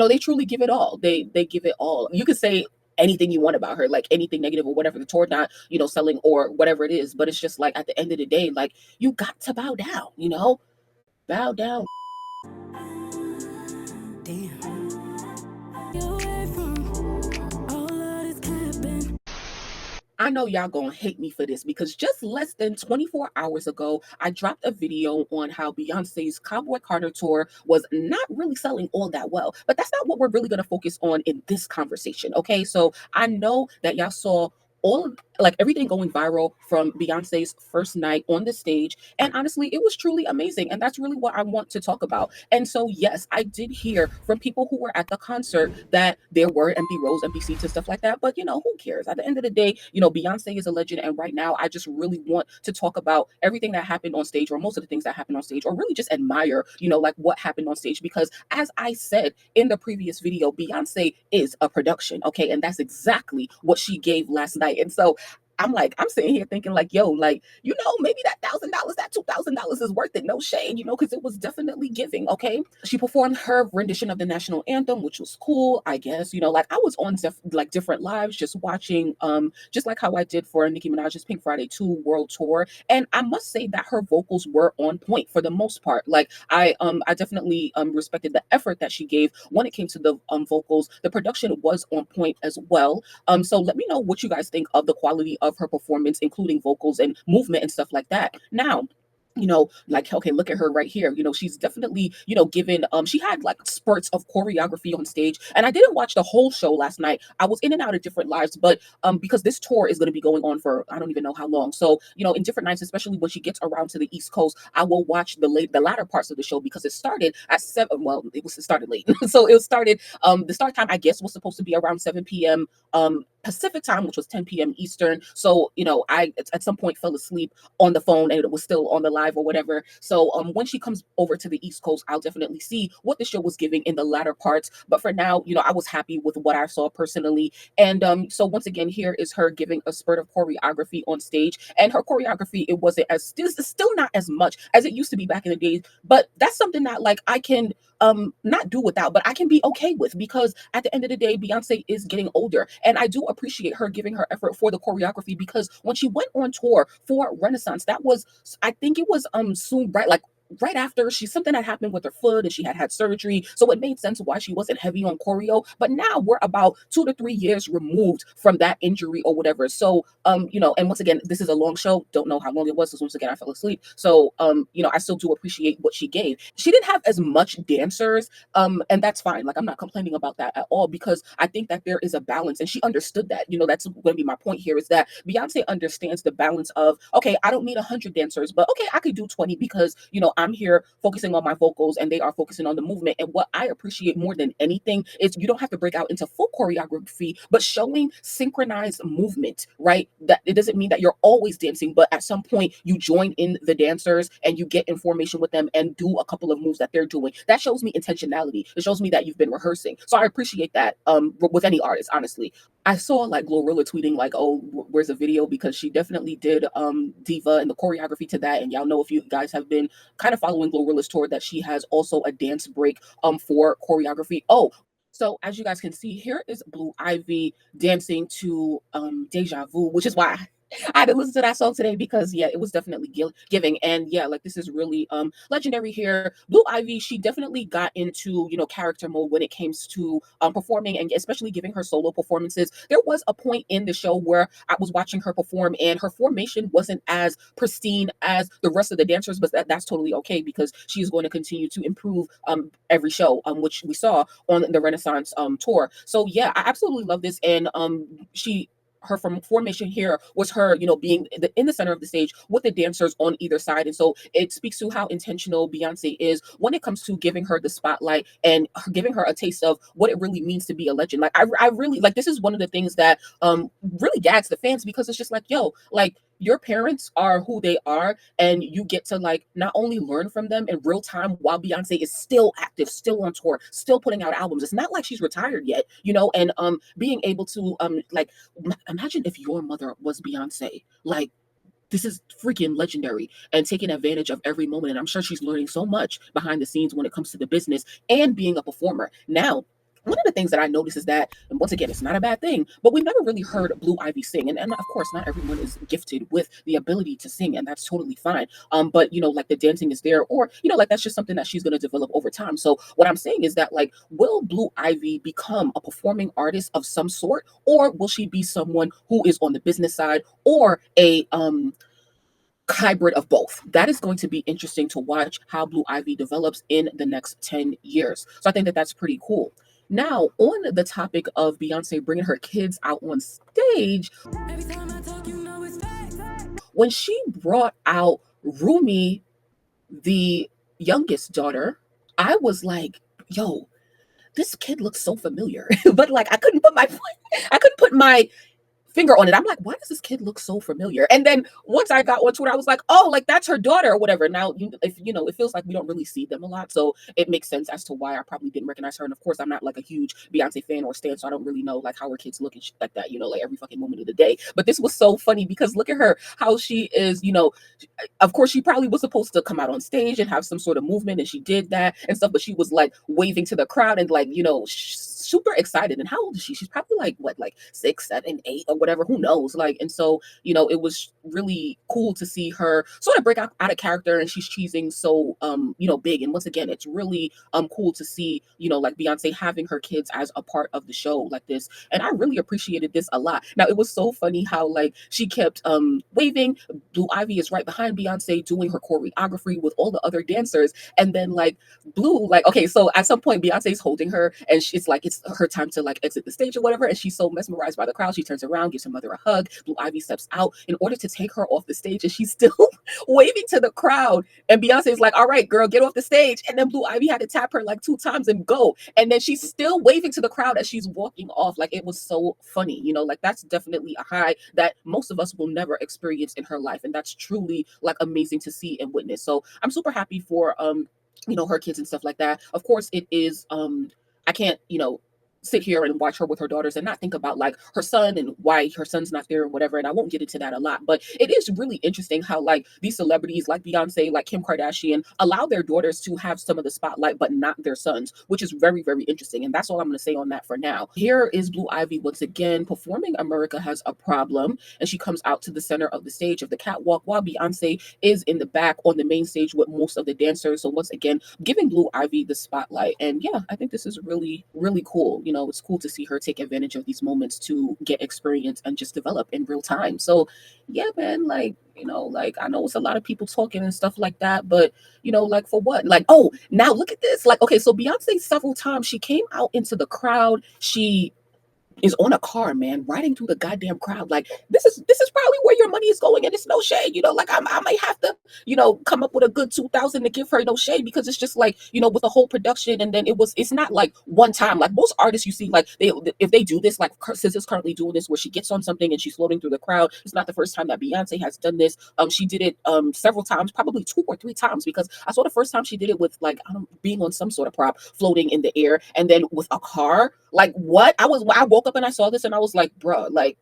they truly give it all. They give it all. You could say anything you want about her, like anything negative or whatever, the tour not, selling or whatever it is. But it's just like at the end of the day, like you got to bow down, bow down. I know y'all gonna hate me for this because just less than 24 hours ago, I dropped a video on how Beyonce's Cowboy Carter tour was not really selling all that well. But that's not what we're really gonna focus on in this conversation, okay? So I know that y'all saw like everything going viral from Beyonce's first night on the stage. And honestly, it was truly amazing. And that's really what I want to talk about. And so, yes, I did hear from people who were at the concert that there were empty rows, empty seats, and stuff like that. But, who cares? At the end of the day, Beyonce is a legend. And right now, I just really want to talk about everything that happened on stage, or most of the things that happened on stage, or really just admire, like what happened on stage. Because as I said in the previous video, Beyonce is a production. Okay. And that's exactly what she gave last night. And so I'm sitting here thinking like, yo, like, maybe that $1,000, that $2,000 is worth it. No shade, because it was definitely giving. Okay. She performed her rendition of the national anthem, which was cool, I guess. Like I was on different lives, just watching, just like how I did for Nicki Minaj's Pink Friday 2 World Tour. And I must say that her vocals were on point for the most part. Like I definitely respected the effort that she gave when it came to the vocals. The production was on point as well. So let me know what you guys think of the quality of her performance, including vocals and movement and stuff like that. Now, like, okay, look at her right here. She's definitely, given, she had like spurts of choreography on stage. And I didn't watch the whole show last night. I was in and out of different lives, but because this tour is going to be going on for, I don't even know how long. So, in different nights, especially when she gets around to the East Coast, I will watch the latter parts of the show because it started at 7. Well, it started late. So it started, the start time, I guess, was supposed to be around 7 p.m. Pacific time, which was 10 p.m. Eastern. So, I at some point fell asleep on the phone and it was still on the live or whatever. So when she comes over to the East Coast, I'll definitely see what the show was giving in the latter parts. But for now, I was happy with what I saw personally. And so once again, here is her giving a spurt of choreography on stage. And her choreography, it wasn't it's still not as much as it used to be back in the days. But that's something that like I can not do without, but I can be okay with, because at the end of the day, Beyonce is getting older. And I do appreciate her giving her effort for the choreography, because when she went on tour for Renaissance, that was, I think it was soon, right after something had happened with her foot and she had surgery. So it made sense why she wasn't heavy on choreo. But now we're about 2 to 3 years removed from that injury or whatever. So, and once again, this is a long show. Don't know how long it was. Because once again, I fell asleep. So, I still do appreciate what she gave. She didn't have as much dancers. And that's fine. Like, I'm not complaining about that at all, because I think that there is a balance, and she understood that. That's going to be my point here, is that Beyonce understands the balance of, okay, I don't need 100 dancers, but okay, I could do 20 because, I'm here focusing on my vocals and they are focusing on the movement. And what I appreciate more than anything is you don't have to break out into full choreography, but showing synchronized movement, right? That it doesn't mean that you're always dancing, but at some point you join in the dancers and you get in formation with them and do a couple of moves that they're doing. That shows me intentionality. It shows me that you've been rehearsing. So I appreciate that with any artist, honestly. I saw like Glorilla tweeting like, oh, where's a video? Because she definitely did Diva and the choreography to that. And y'all know, if you guys have been kind of following Glorilla's tour, that she has also a dance break for choreography. Oh, so as you guys can see, here is Blue Ivy dancing to Deja Vu, which is why I had to listen to that song today, because yeah, it was definitely giving. And yeah, like this is really legendary here. Blue Ivy, she definitely got into, character mode when it came to performing, and especially giving her solo performances. There was a point in the show where I was watching her perform and her formation wasn't as pristine as the rest of the dancers, but that's totally okay, because she's going to continue to improve every show, which we saw on the Renaissance tour. So yeah, I absolutely love this. And her formation here was her, being in the center of the stage with the dancers on either side. And so it speaks to how intentional Beyonce is when it comes to giving her the spotlight and giving her a taste of what it really means to be a legend. Like, I really, like, this is one of the things that really gags the fans, because it's just like, yo, like, your parents are who they are, and you get to like not only learn from them in real time while Beyonce is still active, still on tour, still putting out albums. It's not like she's retired yet, and being able to like, imagine if your mother was Beyonce. Like, this is freaking legendary, and taking advantage of every moment. And I'm sure she's learning so much behind the scenes when it comes to the business and being a performer. Now, One of the things that I noticed is that, and once again, it's not a bad thing, but we've never really heard Blue Ivy sing. And of course, not everyone is gifted with the ability to sing, and that's totally fine. But like the dancing is there, or like that's just something that she's gonna develop over time. So what I'm saying is that, like, will Blue Ivy become a performing artist of some sort, or will she be someone who is on the business side, or a hybrid of both? That is going to be interesting to watch how Blue Ivy develops in the next 10 years. So I think that that's pretty cool. Now, on the topic of Beyonce bringing her kids out on stage, when she brought out Rumi, the youngest daughter, I was like, yo, this kid looks so familiar. But like I couldn't put my finger on it. I'm like, why does this kid look so familiar? And then once I got on Twitter, I was like, oh, like that's her daughter or whatever. Now, if it feels like we don't really see them a lot, so it makes sense as to why I probably didn't recognize her. And of course, I'm not like a huge Beyonce fan or stan, so I don't really know like how her kids look and shit like that. Like every fucking moment of the day. But this was so funny because look at her, how she is. Of course, she probably was supposed to come out on stage and have some sort of movement, and she did that and stuff. But she was like waving to the crowd and like super excited. And how old is she? She's probably like what, like 6, 7, 8 or whatever, who knows. Like, and so it was really cool to see her sort of break out of character, and she's cheesing so big. And once again, it's really cool to see like Beyonce having her kids as a part of the show like this. And I really appreciated this a lot. Now, it was so funny how like she kept waving. Blue Ivy is right behind Beyonce doing her choreography with all the other dancers, and then like Blue, like, okay, so at some point Beyonce's holding her and she's like, it's her time to like exit the stage or whatever, and she's so mesmerized by the crowd, she turns around, gives her mother a hug. Blue Ivy steps out in order to take her off the stage, and she's still waving to the crowd, and Beyonce's like, all right, girl, get off the stage. And then Blue Ivy had to tap her like 2 times and go, and then she's still waving to the crowd as she's walking off. Like, it was so funny. Like that's definitely a high that most of us will never experience in her life, and that's truly like amazing to see and witness. So I'm super happy for her kids and stuff like that. Of course, it is I can't sit here and watch her with her daughters and not think about like her son and why her son's not there and whatever. And I won't get into that a lot, but it is really interesting how like these celebrities like Beyonce, like Kim Kardashian, allow their daughters to have some of the spotlight, but not their sons, which is very, very interesting. And that's all I'm going to say on that for now. Here is Blue Ivy once again performing America Has a Problem, and she comes out to the center of the stage of the catwalk while Beyonce is in the back on the main stage with most of the dancers. So once again, giving Blue Ivy the spotlight. And yeah, I think this is really, really cool. It's cool to see her take advantage of these moments to get experience and just develop in real time. So yeah, man, like, like I know it's a lot of people talking and stuff like that, but like for what? Like, oh, now look at this. Like, okay, so Beyonce several times she came out into the crowd. She is on a car, man, riding through the goddamn crowd. Like, this is probably where your money is going, and it's no shade. Like I might have to, come up with a good 2,000 to give her, no shade, because it's just like, with the whole production. And then it's not like one time. Like most artists you see, like if they do this, like SZA's currently doing this, where she gets on something and she's floating through the crowd. It's not the first time that Beyonce has done this. She did it several times, probably 2 or 3 times, because I saw the first time she did it with like, I don't know, being on some sort of prop floating in the air, and then with a car. Like, what? I woke up and I saw this and I was like, bruh, like,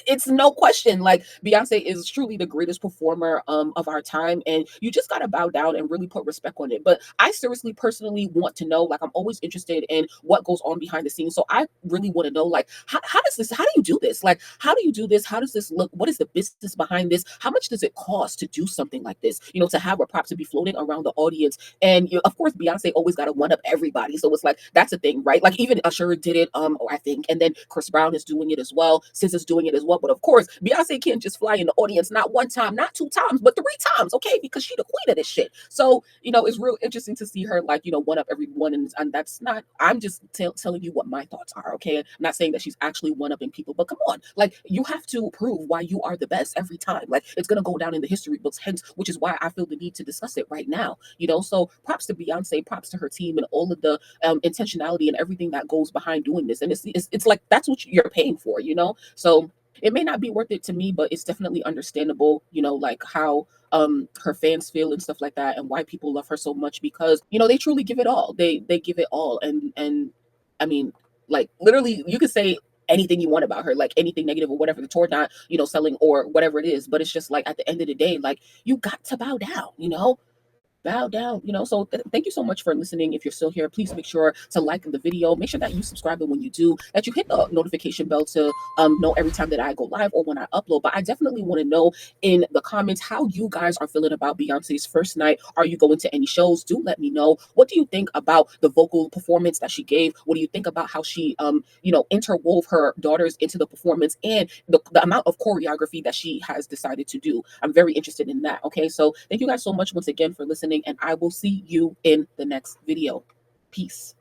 it's no question. Like, Beyonce is truly the greatest performer of our time, and you just gotta bow down and really put respect on it. But I seriously, personally want to know. Like, I'm always interested in what goes on behind the scenes, so I really want to know, like, how do you do this? Like, how do you do this? How does this look? What is the business behind this? How much does it cost to do something like this? To have a prop to be floating around the audience. And of course, Beyonce always got to one up everybody, so it's like that's a thing, right? Like, even Usher did it, I think, and then Chris Brown is doing it as well. SZA's doing it as well. But of course, Beyonce can't just fly in the audience not 1 time, not 2 times, but 3 times, okay? Because she the queen of this shit. So, it's real interesting to see her, like, one up everyone. And that's not, I'm just telling you what my thoughts are, okay? I'm not saying that she's actually one upping people, but come on. Like, you have to prove why you are the best every time. Like, it's going to go down in the history books, hence, which is why I feel the need to discuss it right now, So props to Beyonce, props to her team, and all of the intentionality and everything that goes behind doing this. And it's like, that's what you're paying for, So it may not be worth it to me, but it's definitely understandable, like how her fans feel and stuff like that, and why people love her so much, because they truly give it all. They give it all. And I mean, like, literally you could say anything you want about her, like anything negative or whatever, the tour not selling or whatever it is, but it's just like, at the end of the day, like, you got to bow down. bow down, so thank you so much for listening. If you're still here, please make sure to like the video, make sure that you subscribe, and when you do, that you hit the notification bell to know every time that I go live or when I upload. But I definitely want to know in the comments how you guys are feeling about Beyonce's first night. Are you going to any shows? Do let me know. What do you think about the vocal performance that she gave? What do you think about how she interwove her daughters into the performance, and the amount of choreography that she has decided to do? I'm very interested in that. Okay, so thank you guys so much once again for listening, and I will see you in the next video. Peace.